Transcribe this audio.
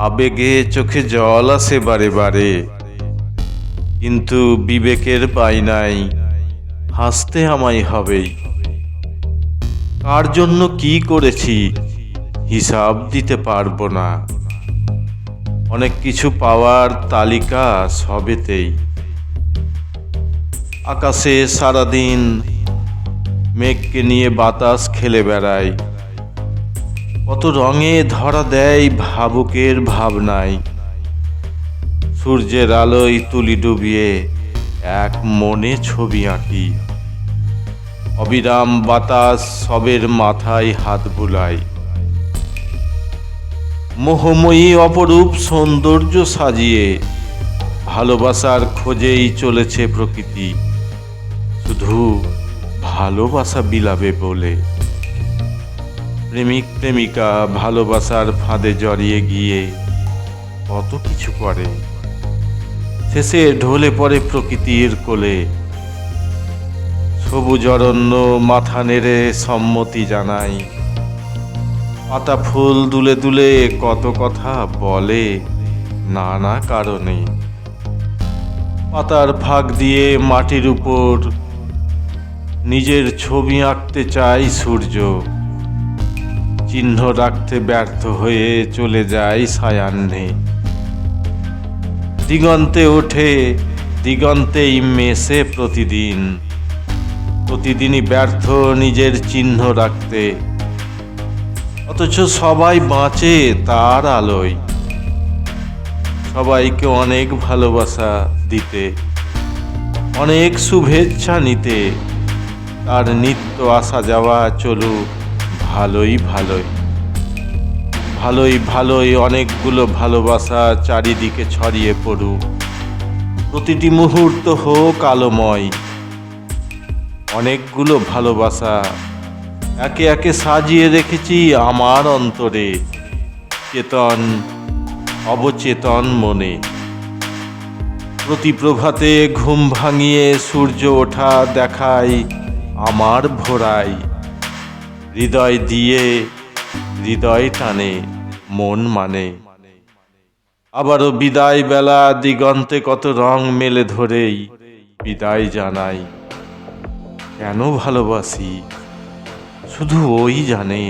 আবেগে চোখে জল আসে বারে বারে, কিন্তু বিবেকের পাই নাই, হাসতে আমায় হবেই। কার জন্য কি করেছি হিসাব দিতে পারবো না। অনেক কিছু পাওয়ার তালিকা সবেতেই। আকাশে সারাদিন মেঘকে নিয়ে বাতাস খেলে বেড়ায়, কত রঙে ধরা দেয় ভাবুকের ভাবনায়। সূর্যের আলোয় তুলি ডুবিয়ে এক মনে ছবি আঁকি। অবিরাম বাতাস সবের মাথায় হাত বুলায়। মোহময়ী অপরূপ সৌন্দর্য সাজিয়ে ভালোবাসার খোঁজেই চলেছে প্রকৃতি, শুধু ভালোবাসা বিলাবে বলে। প্রেমিক প্রেমিকা ভালোবাসার ফাঁদে জড়িয়ে গিয়ে কত কিছু করে, শেষে ঢলে পড়ে প্রকৃতির কোলে। সবুজ অরণ্য মাথা নেড়ে সম্মতি জানায়, পাতা ফুল দুলে দুলে কত কথা বলে নানা কারণে। পাতার ফাঁক দিয়ে মাটির উপর নিজের ছবি আঁকতে চায় সূর্য, চিহ্ন রাখতে ব্যর্থ হয়ে চলে যায় সায়াহ্নে। দিগন্তে ওঠে দিগন্তেই মেশে প্রতিদিন, প্রতিদিনই ব্যর্থ নিজের চিহ্ন রাখতে। অথচ সবাই বাঁচে তার আলোয়, সবাইকে অনেক ভালোবাসা দিতে, অনেক শুভেচ্ছা নিতে। তার নিত্য আসা যাওয়া চলুক ভালোই ভালোই, ভালোই ভালোই অনেকগুলো ভালোবাসা চারিদিকে ছড়িয়ে পড়ুক। প্রতিটি মুহূর্ত হোক আলোময়, অনেকগুলো ভালোবাসা একে একে সাজিয়ে রেখেছি আমার অন্তরে, চেতন অবচেতন মনে। প্রতি প্রভাতে ঘুম ভাঙিয়ে সূর্য ওঠা দেখায় আমার ভোরাই। হৃদয় দিয়ে হৃদয় টানে মন মানে। আবারও বিদায় বেলা দিগন্তে কত রং মেলে ধরেই বিদায় জানাই। কেন ভালোবাসি শুধু ওই জানে।